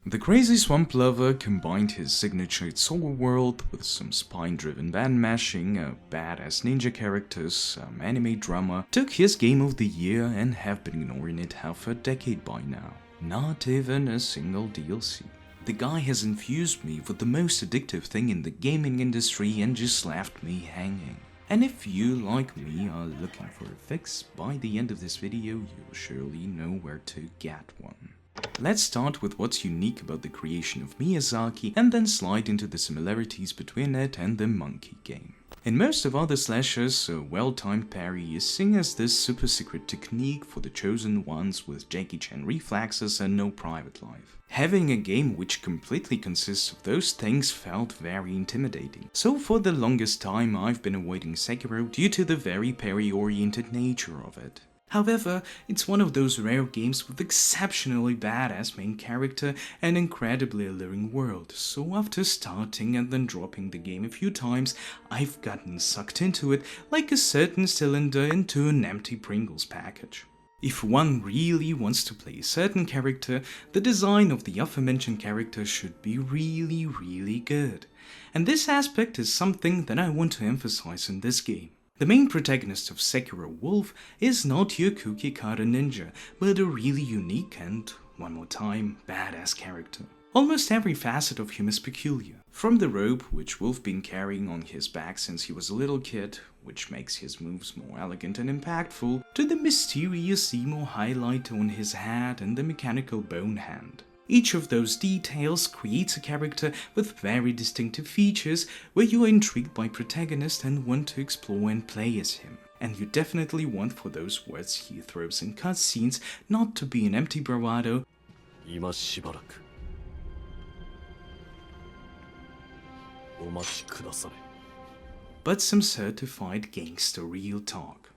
The crazy swamp lover combined his signature It's Over world with some spine-driven band mashing, a badass ninja characters, some anime drama, took his game of the year and have been ignoring it half a decade by now. Not even a single DLC. The guy has infused me with the most addictive thing in the gaming industry and just left me hanging. And if you, like me, are looking for a fix, by the end of this video you'll surely know where to get one. Let's start with what's unique about the creation of Miyazaki and then slide into the similarities between it and the monkey game. In most of other slashers, a well-timed parry is seen as this super secret technique for the chosen ones with Jackie Chan reflexes and no private life. Having a game which completely consists of those things felt very intimidating. So for the longest time I've been avoiding Sekiro due to the very parry-oriented nature of it. However, it's one of those rare games with exceptionally badass main character and incredibly alluring world, so after starting and then dropping the game a few times, I've gotten sucked into it like a certain cylinder into an empty Pringles package. If one really wants to play a certain character, the design of the aforementioned character should be really good. And this aspect is something that I want to emphasize in this game. The main protagonist of Sekiro, Wolf, is not your cookie cutter ninja, but a really unique and, one more time, badass character. Almost every facet of him is peculiar. From the rope, which Wolf been carrying on his back since he was a little kid, which makes his moves more elegant and impactful, to the mysterious emo highlight on his hat and the mechanical bone hand. Each of those details creates a character with very distinctive features where you are intrigued by protagonist and want to explore and play as him. And you definitely want for those words he throws in cutscenes not to be an empty bravado, but some certified gangster real talk.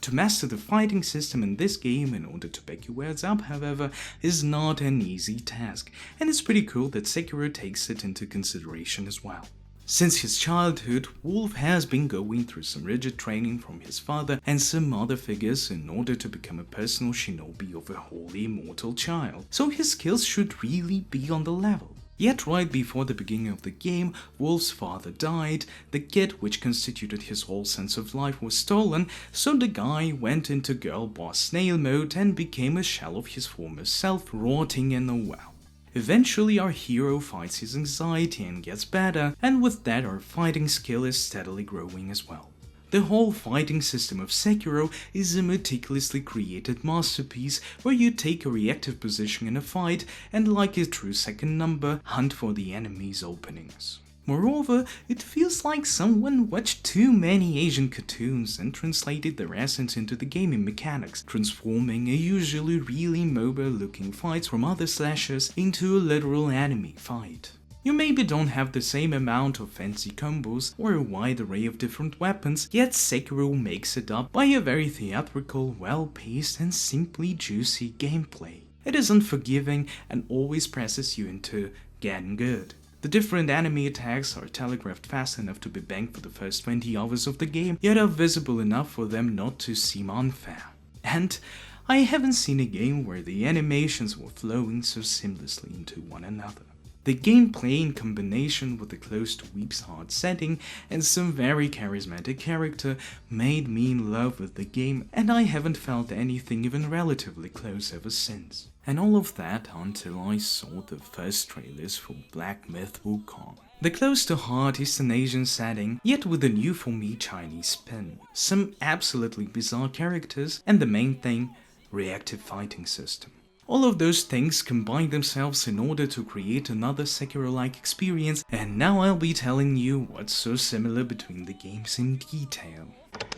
To master the fighting system in this game in order to back your words up, however, is not an easy task, and it's pretty cool that Sekiro takes it into consideration as well. Since his childhood, Wolf has been going through some rigid training from his father and some other figures in order to become a personal shinobi of a wholly immortal child, so his skills should really be on the level. Yet right before the beginning of the game, Wolf's father died, the kid which constituted his whole sense of life was stolen, so the guy went into girl boss snail mode and became a shell of his former self, rotting in a well. Eventually our hero fights his anxiety and gets better, and with that our fighting skill is steadily growing as well. The whole fighting system of Sekiro is a meticulously created masterpiece where you take a reactive position in a fight and, like a true second number, hunt for the enemy's openings. Moreover, it feels like someone watched too many Asian cartoons and translated their essence into the gaming mechanics, transforming a usually really mobile looking fights from other slashers into a literal anime fight. You maybe don't have the same amount of fancy combos or a wide array of different weapons, yet Sekiro makes it up by a very theatrical, well-paced and simply juicy gameplay. It is unforgiving and always presses you into getting good. The different enemy attacks are telegraphed fast enough to be banged for the first 20 hours of the game, yet are visible enough for them not to seem unfair. And I haven't seen a game where the animations were flowing so seamlessly into one another. The gameplay in combination with the close to Weep's Heart setting and some very charismatic character made me in love with the game, and I haven't felt anything even relatively close ever since. And all of that until I saw the first trailers for Black Myth Wukong. The close to heart Eastern Asian setting, yet with a new for me Chinese spin. Some absolutely bizarre characters, and the main thing, reactive fighting system. All of those things combine themselves in order to create another Sekiro-like experience, and now I'll be telling you what's so similar between the games in detail.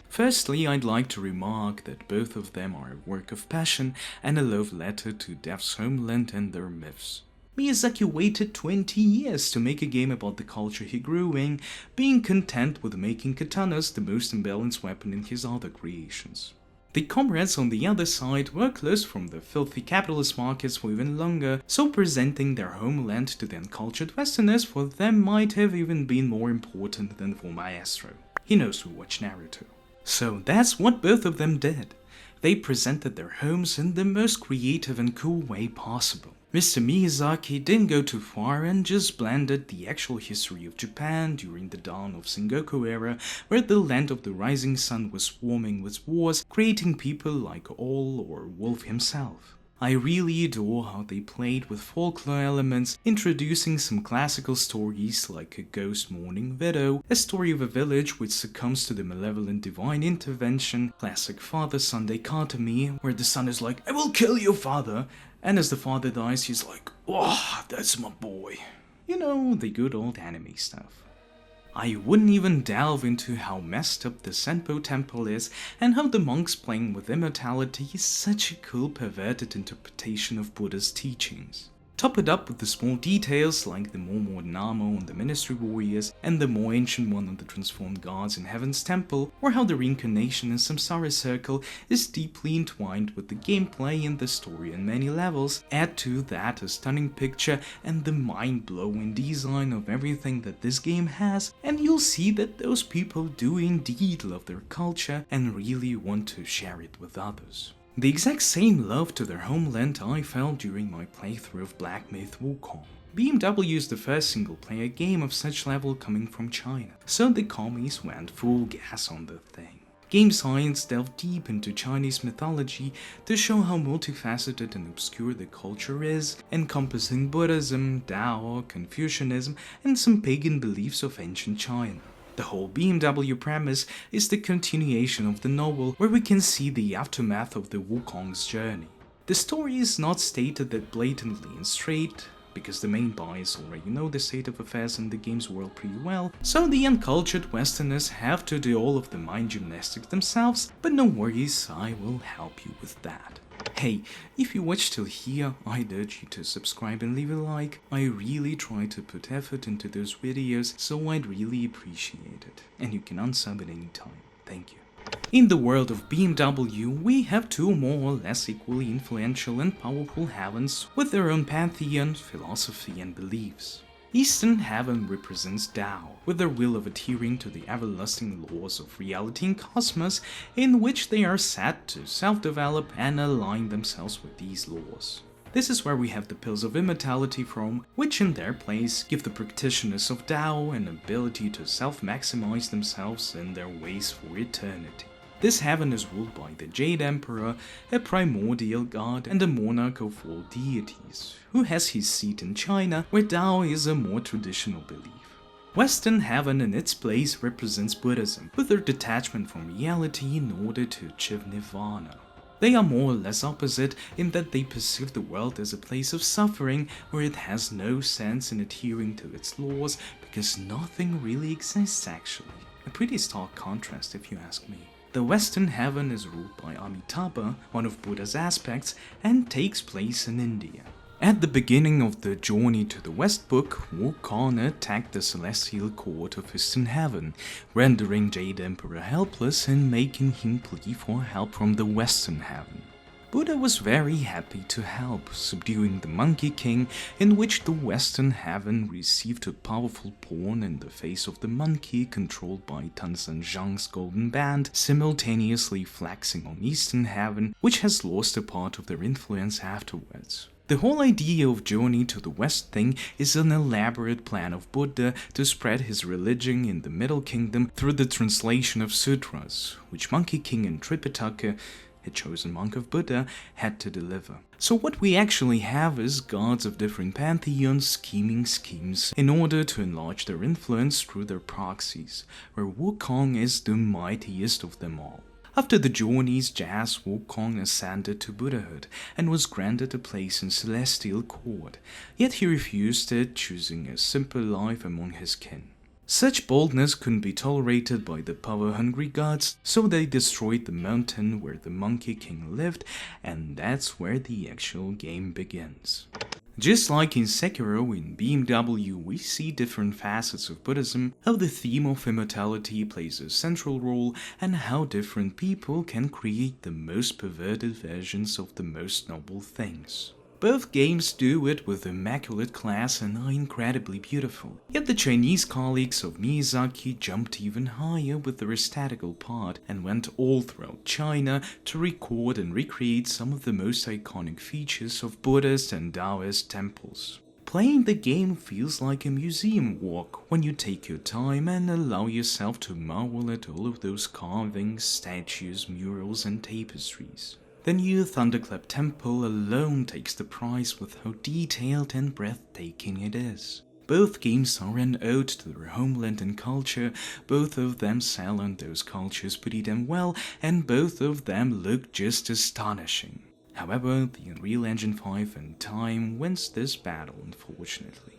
Firstly, I'd like to remark that both of them are a work of passion and a love letter to Death's homeland and their myths. Miyazaki waited 20 years to make a game about the culture he grew in, being content with making katanas the most imbalanced weapon in his other creations. The comrades on the other side were closed from the filthy capitalist markets for even longer, so presenting their homeland to the uncultured Westerners for them might have even been more important than for Maestro. He knows who watched Naruto. So that's what both of them did. They presented their homes in the most creative and cool way possible. Mr. Miyazaki didn't go too far and just blended the actual history of Japan during the dawn of Sengoku era, where the land of the rising sun was swarming with wars, creating people like All or Wolf himself. I really adore how they played with folklore elements, introducing some classical stories like A Ghost Mourning Widow, a story of a village which succumbs to the malevolent divine intervention, classic father-son dichotomy, where the son is like, "I will kill your father," and as the father dies, he's like, "Oh, that's my boy." You know, the good old anime stuff. I wouldn't even delve into how messed up the Senpo temple is and how the monks playing with immortality is such a cool perverted interpretation of Buddha's teachings. Top it up with the small details like the more modern armor on the ministry warriors and the more ancient one on the transformed gods in Heaven's temple, or how the reincarnation in Samsara circle is deeply entwined with the gameplay and the story on many levels. Add to that a stunning picture and the mind-blowing design of everything that this game has, and you'll see that those people do indeed love their culture and really want to share it with others. The exact same love to their homeland I felt during my playthrough of Black Myth Wukong. BMW is the first single-player game of such level coming from China, so the commies went full gas on the thing. Game Science delved deep into Chinese mythology to show how multifaceted and obscure the culture is, encompassing Buddhism, Tao, Confucianism, and some pagan beliefs of ancient China. The whole BMW premise is the continuation of the novel, where we can see the aftermath of the Wukong's journey. The story is not stated that blatantly and straight, because the main boys already know the state of affairs in the game's world pretty well, so the uncultured Westerners have to do all of the mind gymnastics themselves, but no worries, I will help you with that. Hey, if you watched till here, I'd urge you to subscribe and leave a like. I really try to put effort into those videos, so I'd really appreciate it. And you can unsub at any time. Thank you. In the world of BMW, we have two more or less equally influential and powerful heavens with their own pantheon, philosophy and beliefs. Eastern Heaven represents Tao, with their will of adhering to the everlasting laws of reality and cosmos, in which they are set to self-develop and align themselves with these laws. This is where we have the Pills of Immortality from, which in their place give the practitioners of Tao an ability to self-maximize themselves in their ways for eternity. This heaven is ruled by the Jade Emperor, a primordial god and a monarch of all deities, who has his seat in China, where Tao is a more traditional belief. Western Heaven in its place represents Buddhism, with their detachment from reality in order to achieve nirvana. They are more or less opposite in that they perceive the world as a place of suffering where it has no sense in adhering to its laws because nothing really exists actually. A pretty stark contrast if you ask me. The Western Heaven is ruled by Amitabha, one of Buddha's aspects, and takes place in India. At the beginning of the Journey to the West book, Wukong attacked the celestial court of Eastern Heaven, rendering Jade Emperor helpless and making him plead for help from the Western Heaven. Buddha was very happy to help, subduing the Monkey King, in which the Western Heaven received a powerful pawn in the face of the monkey controlled by Tanzan Zhang's golden band, simultaneously flexing on Eastern Heaven, which has lost a part of their influence afterwards. The whole idea of Journey to the West thing is an elaborate plan of Buddha to spread his religion in the Middle Kingdom through the translation of sutras, which Monkey King and Tripitaka, a chosen monk of Buddha, had to deliver. So what we actually have is gods of different pantheons scheming schemes in order to enlarge their influence through their proxies, where Wukong is the mightiest of them all. After the journey's jazz, Wukong ascended to Buddhahood and was granted a place in Celestial Court, yet he refused it, choosing a simple life among his kin. Such boldness couldn't be tolerated by the power-hungry gods, so they destroyed the mountain where the Monkey King lived, and that's where the actual game begins. Just like in Sekiro, in BMW we see different facets of Buddhism, how the theme of immortality plays a central role, and how different people can create the most perverted versions of the most noble things. Both games do it with immaculate class and are incredibly beautiful. Yet the Chinese colleagues of Miyazaki jumped even higher with their aesthetical part and went all throughout China to record and recreate some of the most iconic features of Buddhist and Taoist temples. Playing the game feels like a museum walk when you take your time and allow yourself to marvel at all of those carvings, statues, murals and tapestries. The new Thunderclap Temple alone takes the prize with how detailed and breathtaking it is. Both games are an ode to their homeland and culture, both of them sell on those cultures pretty damn well, and both of them look just astonishing. However, the Unreal Engine 5 and time wins this battle, unfortunately.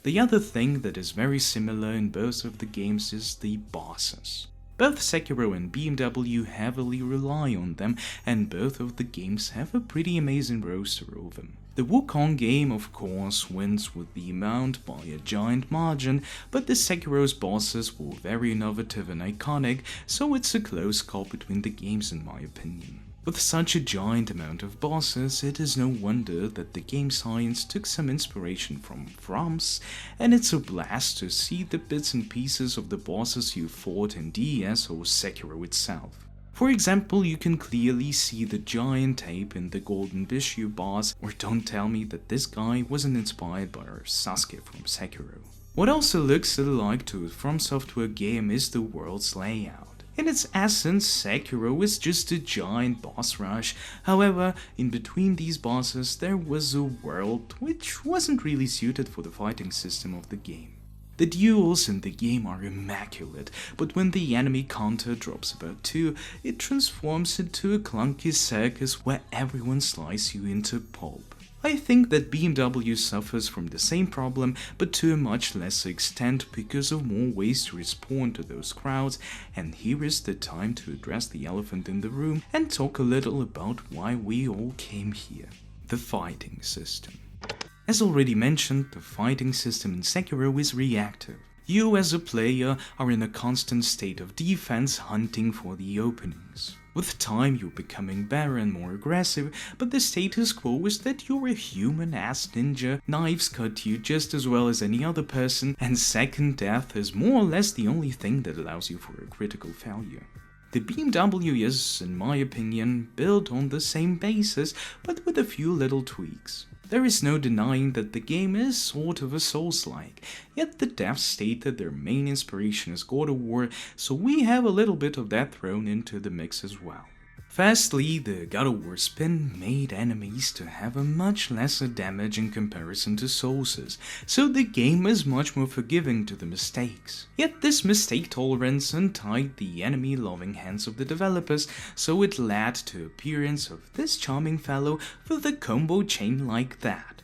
The other thing that is very similar in both of the games is the bosses. Both Sekiro and BMW heavily rely on them, and both of the games have a pretty amazing roster of them. The Wukong game, of course, wins with the amount by a giant margin, but the Sekiro's bosses were very innovative and iconic, so it's a close call between the games in my opinion. With such a giant amount of bosses, it is no wonder that the game science took some inspiration from From's, and it's a blast to see the bits and pieces of the bosses you fought in DS or Sekiro itself. For example, you can clearly see the giant tape in the Golden Bishu boss, or don't tell me that this guy wasn't inspired by our Sasuke from Sekiro. What also looks alike to a From Software game is the world's layout. In its essence, Sekiro is just a giant boss rush. However, in between these bosses there was a world which wasn't really suited for the fighting system of the game. The duels in the game are immaculate, but when the enemy counter drops about 2, it transforms into a clunky circus where everyone slices you into pulp. I think that BMW suffers from the same problem, but to a much lesser extent because of more ways to respond to those crowds, and here is the time to address the elephant in the room and talk a little about why we all came here. The fighting system. As already mentioned, the fighting system in Sekiro is reactive. You as a player are in a constant state of defense hunting for the openings. With time you're becoming better and more aggressive, but the status quo is that you're a human-ass ninja, knives cut you just as well as any other person, and second death is more or less the only thing that allows you for a critical failure. The BMW is, in my opinion, built on the same basis, but with a few little tweaks. There is no denying that the game is sort of a Souls-like, yet the devs state that their main inspiration is God of War, so we have a little bit of that thrown into the mix as well. Firstly, the God of War spin made enemies to have a much lesser damage in comparison to Souls's, so the game is much more forgiving to the mistakes. Yet this mistake tolerance untied the enemy-loving hands of the developers, so it led to appearance of this charming fellow with a combo chain like that.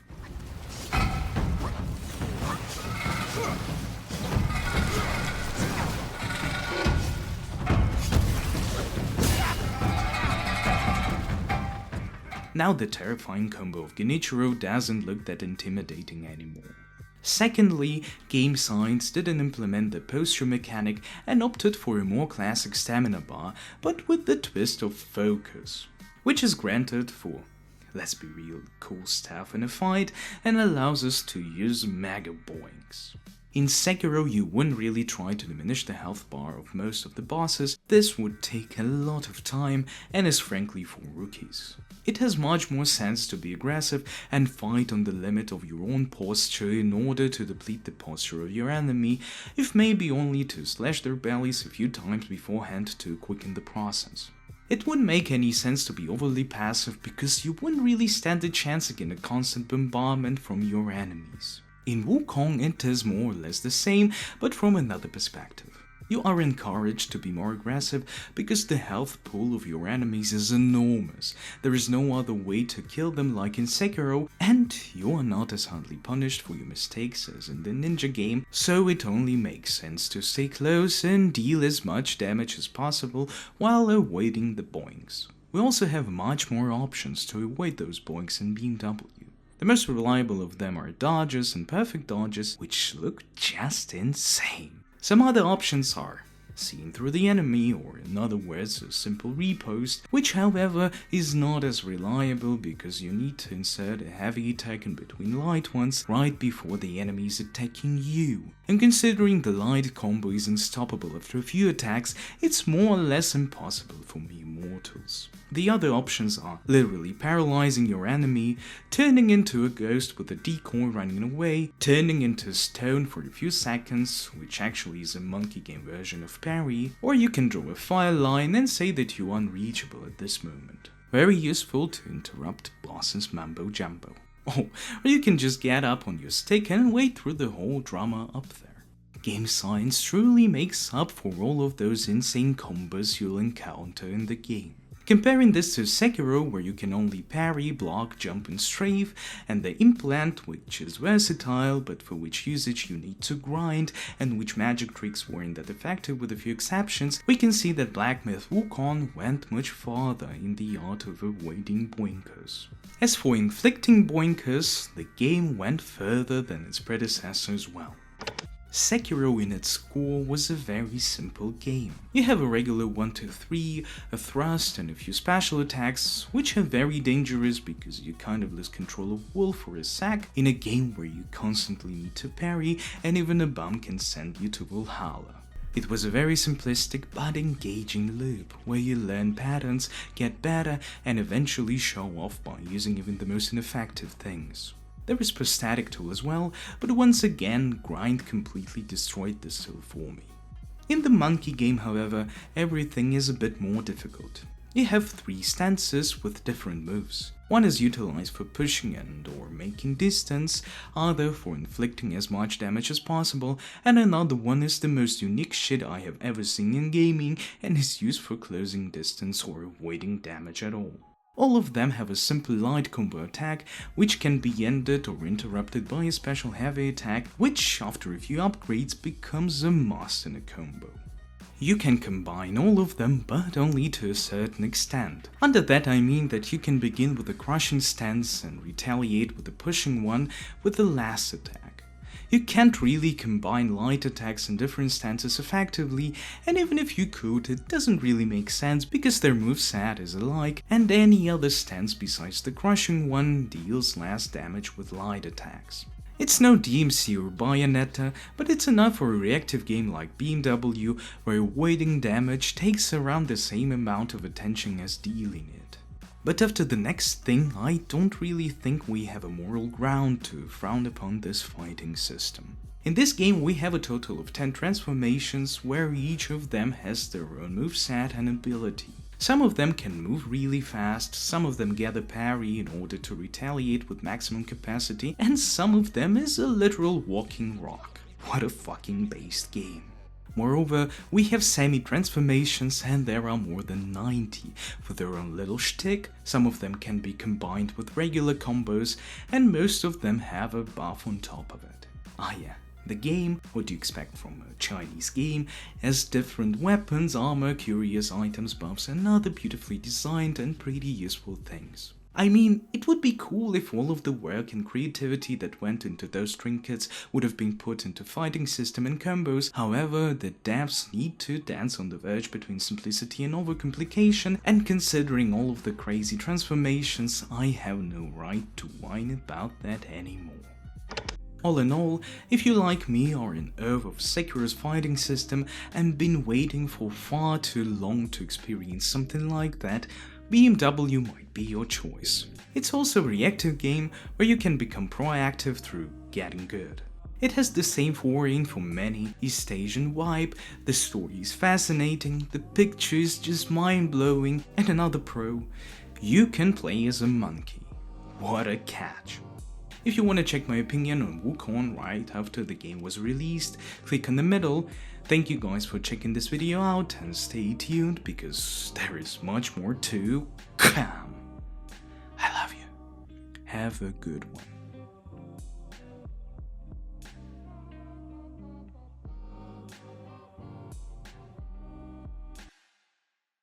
Now the terrifying combo of Genichiro doesn't look that intimidating anymore. Secondly, game science didn't implement the posture mechanic and opted for a more classic stamina bar, but with the twist of focus, which is granted for, let's be real, cool stuff in a fight and allows us to use mega boinks. In Sekiro you wouldn't really try to diminish the health bar of most of the bosses, this would take a lot of time and is frankly for rookies. It has much more sense to be aggressive and fight on the limit of your own posture in order to deplete the posture of your enemy, if maybe only to slash their bellies a few times beforehand to quicken the process. It wouldn't make any sense to be overly passive because you wouldn't really stand a chance against a constant bombardment from your enemies. In Wukong it is more or less the same, but from another perspective. You are encouraged to be more aggressive because the health pool of your enemies is enormous. There is no other way to kill them like in Sekiro, and you are not as hardly punished for your mistakes as in the ninja game, so it only makes sense to stay close and deal as much damage as possible while avoiding the boinks. We also have much more options to avoid those boinks in BMW. The most reliable of them are dodges and perfect dodges, which look just insane. Some other options are seeing through the enemy, or in other words a simple riposte, which however is not as reliable because you need to insert a heavy attack in between light ones right before the enemy is attacking you. And considering the light combo is unstoppable after a few attacks, it's more or less impossible for mere mortals. The other options are literally paralyzing your enemy, turning into a ghost with a decoy running away, turning into a stone for a few seconds, which actually is a monkey game version of parry, or you can draw a fire line and say that you're unreachable at this moment. Very useful to interrupt bosses mambo jumbo. Oh, or you can just get up on your stick and wait through the whole drama up there. Game science truly makes up for all of those insane combos you'll encounter in the game. Comparing this to Sekiro, where you can only parry, block, jump and strafe, and the implant, which is versatile but for which usage you need to grind, and which magic tricks weren't that effective with a few exceptions, we can see that Black Myth Wukong went much farther in the art of avoiding boinkers. As for inflicting boinkers, the game went further than its predecessor as well. Sekiro in its core was a very simple game. You have a regular 1-2-3, a thrust and a few special attacks, which are very dangerous because you kind of lose control of Wolf or a Sack in a game where you constantly need to parry and even a bomb can send you to Valhalla. It was a very simplistic but engaging loop, where you learn patterns, get better, and eventually show off by using even the most ineffective things. There is prosthetic tool as well, but once again, grind completely destroyed this tool for me. In the monkey game, however, everything is a bit more difficult. You have 3 stances with different moves. One is utilized for pushing and or making distance, other for inflicting as much damage as possible, and another one is the most unique shit I have ever seen in gaming and is used for closing distance or avoiding damage at all. All of them have a simple light combo attack, which can be ended or interrupted by a special heavy attack, which after a few upgrades becomes a must in a combo. You can combine all of them, but only to a certain extent. Under that I mean that you can begin with a crushing stance and retaliate with a pushing one with the last attack. You can't really combine light attacks in different stances effectively, and even if you could, it doesn't really make sense because their moveset is alike, and any other stance besides the crushing one deals less damage with light attacks. It's no DMC or Bayonetta, but it's enough for a reactive game like BMW, where avoiding damage takes around the same amount of attention as dealing it. But after the next thing, I don't really think we have a moral ground to frown upon this fighting system. In this game we have a total of 10 transformations, where each of them has their own moveset and ability. Some of them can move really fast, some of them gather parry in order to retaliate with maximum capacity, and some of them is a literal walking rock. What a fucking based game. Moreover, we have semi-transformations, and there are more than 90, with their own little shtick. Some of them can be combined with regular combos, and most of them have a buff on top of it. Ah yeah, the game, what do you expect from a Chinese game, has different weapons, armor, curious items, buffs, and other beautifully designed and pretty useful things. I mean, it would be cool if all of the work and creativity that went into those trinkets would have been put into fighting system and combos. However, the devs need to dance on the verge between simplicity and overcomplication, and considering all of the crazy transformations, I have no right to whine about that anymore. All in all, if you like me are in awe of Sekiro's fighting system and been waiting for far too long to experience something like that, BMW might be your choice. It's also a reactive game where you can become proactive through getting good. It has the same foreign for many East Asian vibe, the story is fascinating, the picture is just mind-blowing, and another pro, you can play as a monkey. What a catch! If you want to check my opinion on Wukong right after the game was released, click on the middle. Thank you guys for checking this video out and stay tuned because there is much more to come. I love you. Have a good one.